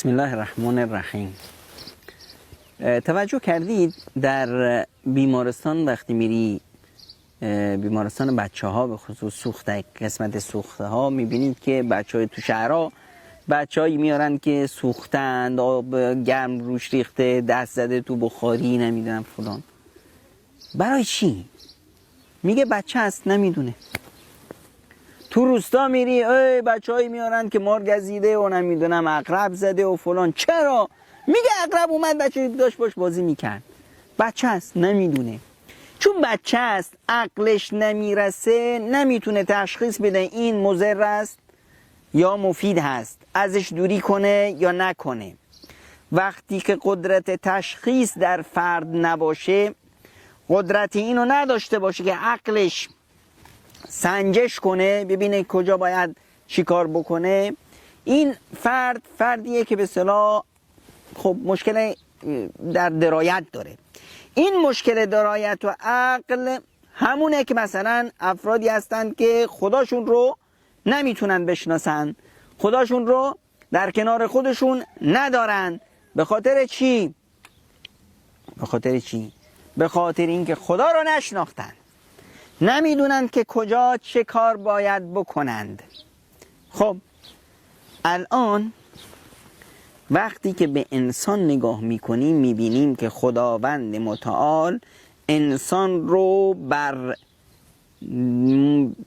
بسم الله الرحمن الرحیم. توجه کردید در بیمارستان وقتی میری، بیمارستان بچه ها به خصوص سوخته، قسمت سوخته ها، میبینید که بچه های تو شهرها بچه هایی میارن که سوختند، آب گرم روش ریخته، دست زده تو بخاری، نمیدونم فلان. برای چی؟ میگه بچه هست نمیدونه. تو روستا میری بچه هایی میارن که مار گزیده و نمیدونم عقرب زده و فلان. چرا؟ میگه عقرب اومد بچه داشت باش بازی میکرد. بچه هست نمیدونه. چون بچه هست عقلش نمیرسه، نمیتونه تشخیص بده این مضر است یا مفید هست، ازش دوری کنه یا نکنه. وقتی که قدرت تشخیص در فرد نباشه، قدرت اینو نداشته باشه که عقلش سنجش کنه ببینه کجا باید چیکار بکنه، این فردیه که به اصطلاح خب مشکل در درایت داره. این مشکل درایت و عقل همونه که مثلا افرادی هستند که خداشون رو نمیتونن بشناسن، خداشون رو در کنار خودشون ندارن. به خاطر چی؟ به خاطر اینکه خدا رو نشناختن، نمیدونن که کجا چه کار باید بکنند. خب الان وقتی که به انسان نگاه میکنیم میبینیم که خداوند متعال انسان رو بر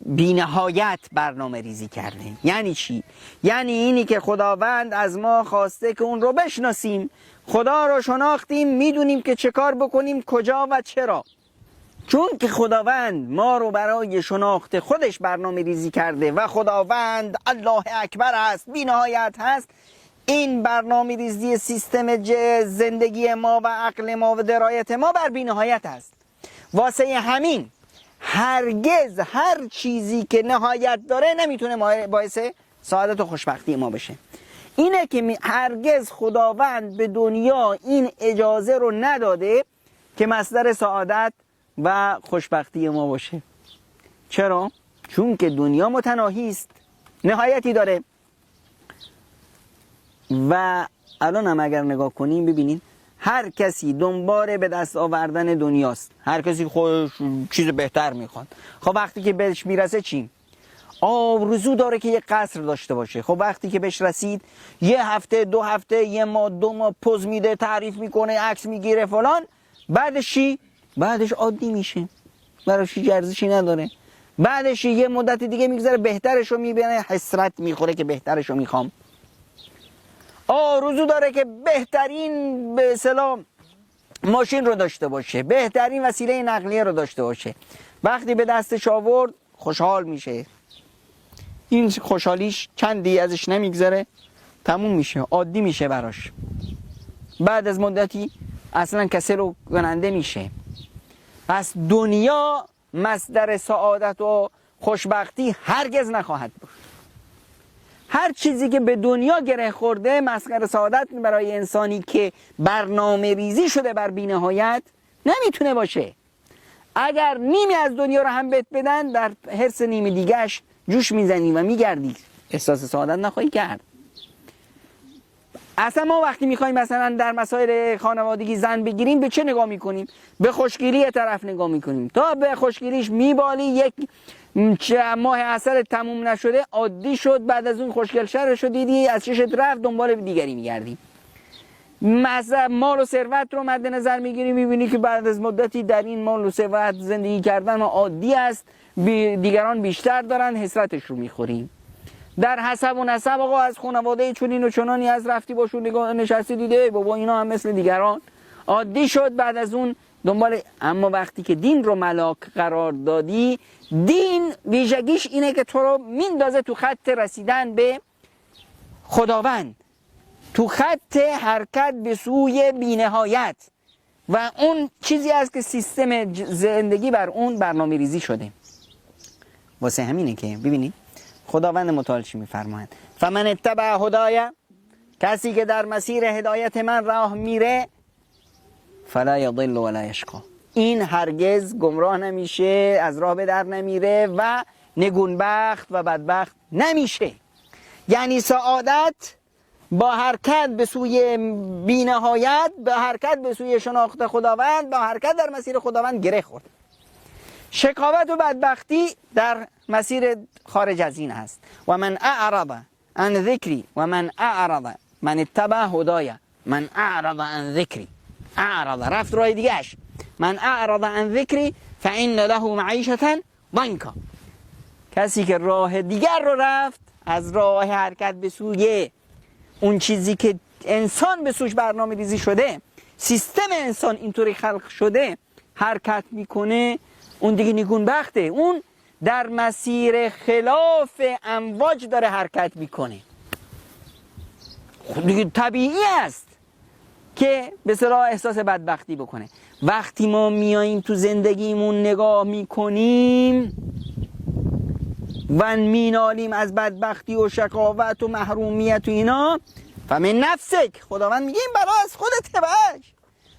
بی‌نهایت برنامه ریزی کرده. یعنی چی؟ یعنی اینی که خداوند از ما خواسته که اون رو بشناسیم. خدا رو شناختیم، میدونیم که چه کار بکنیم، کجا و چرا. چون که خداوند ما رو برای شناخت خودش برنامه ریزی کرده و خداوند الله اکبر است، بی نهایت هست، این برنامه ریزی سیستم زندگی ما و عقل ما و درایت ما بر بی نهایت است. واسه همین هرگز هر چیزی که نهایت داره نمیتونه باعث سعادت و خوشبختی ما بشه. اینه که هرگز خداوند به دنیا این اجازه رو نداده که مصدر سعادت و خوشبختی ما باشه. چرا؟ چون که دنیا متناهی است، نهایتی داره. و الان هم اگر نگاه کنیم ببینید هر کسی دنبال به دست آوردن دنیاست. هر کسی خودش چیز بهتر میخواد. خب وقتی که بهش میرسه چی؟ آرزو داره که یه قصر داشته باشه. خب وقتی که بهش رسید یه هفته، 2 هفته، 1 ماه، 2 ماه پوز میده، تعریف میکنه، عکس میگیره فلان. بعدش چی؟ بعدش عادی میشه، براش هیچ ارزشی نداره. بعدش یه مدت دیگه میگذره بهترش رو میبینه، حسرت میخوره که بهترش رو میخوام. آرزو داره که بهترین به اصطلاح ماشین رو داشته باشه، بهترین وسیله نقلیه رو داشته باشه. وقتی به دستش آورد خوشحال میشه. این خوشحالیش چندی ازش نمیگذره، تموم میشه، عادی میشه براش. بعد از مدتی اصلا کسل و کننده میشه. پس دنیا مصدر سعادت و خوشبختی هرگز نخواهد بود. هر چیزی که به دنیا گره خورده مصدر سعادت برای انسانی که برنامه ریزی شده بر بی‌نهایت نمیتونه باشه. اگر نیمی از دنیا رو هم بهت بدن، در حرص نیمی دیگهش جوش میزنی و میگردی، احساس سعادت نخواهی کرد. اصلا ما وقتی میخوایم مثلا در مسائل خانوادگی زن بگیریم به چه نگاه میکنیم؟ به خوشگیری طرف نگاه میکنیم. تا به خوشگیریش میبالی، یک ماه عسل تموم نشده عادی شد، بعد از اون خوشگل شرش رو دیدی از چشت رفت، دنبال دیگری میگردی. مثلا مال و ثروت رو مد نظر میگیری، میبینی که بعد از مدتی در این مال و ثروت زندگی کردن عادی است، دیگران بیشتر دارن، حسرتش رو میخوریم. در حسب و نسب آقا از خانواده چنین و چنانی از رفتی باشون نگاه نشستی دیده بابا اینا هم مثل دیگران، عادی شد. بعد از اون دنبال. اما وقتی که دین رو ملاک قرار دادی، دین ویژگیش اینه که تو رو میندازه تو خط رسیدن به خداوند، تو خط حرکت به سوی بی‌نهایت، و اون چیزی است که سیستم زندگی بر اون برنامه ریزی شده. واسه همینه که ببینید خداوند متعال چی میفرماید؟ فمن اتبع هدایا، کسی که در مسیر هدایت من راه میره، فلا یضل ولا یشقی، این هرگز گمراه نمیشه، از راه به در نمیره و نگونبخت و بدبخت نمیشه. یعنی سعادت با حرکت به سوی بی‌نهایت، با حرکت به سوی شناخت خداوند، با حرکت در مسیر خداوند گره خورد. شکاوت و بدبختی در مسیر خارج از این هست. و من اعرض عن ذکری و من اعرض من اتبع هدای من اعرض عن ذکری، اعرض رفت راه دیگهش، من اعرض عن ذکری فإن له معیشة ضنکا، کسی که راه دیگر رو رفت، از راه حرکت به سوی اون چیزی که انسان به سوش برنامه ریزی شده، سیستم انسان اینطوری خلق شده حرکت میکنه، اون دیگه نیگون بخته، اون در مسیر خلاف امواج داره حرکت میکنه. خب دیگه طبیعی است که به اصطلاح احساس بدبختی بکنه. وقتی ما میاییم تو زندگیمون نگاه میکنیم و مینالیم از بدبختی و شکاوت و محرومیت و اینا، فمن نفسک، خداوند میگه این بلا از خودت،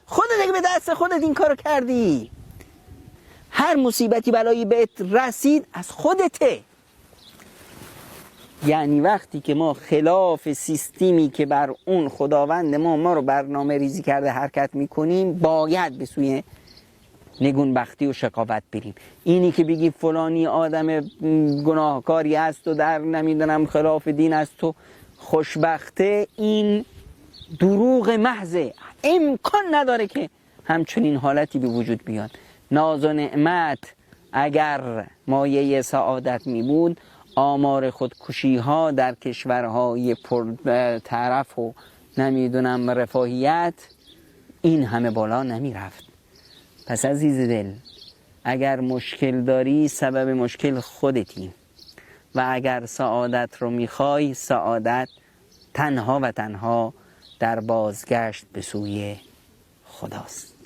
خودت اگه به دست خودت این کارو کردی، هر مصیبتی بلایی بهت رسید از خودته. یعنی وقتی که ما خلاف سیستمی که بر اون خداوند ما رو برنامه ریزی کرده حرکت میکنیم، باید به سوی نگونبختی و شکاوت بریم. اینی که بگی فلانی آدم گناهکاری است و در نمیدونم خلاف دین است و خوشبخته، این دروغ محضه. امکان نداره که همچنین حالتی به وجود بیاد. ناز و نعمت اگر مایه سعادت می بود، آمار خودکشی ها در کشورهای پر طرف و نمیدونم رفاهیت این همه بالا نمی رفت. پس عزیز دل، اگر مشکل داری سبب مشکل خودتی، و اگر سعادت رو میخوای، سعادت تنها و تنها در بازگشت به سوی خداست.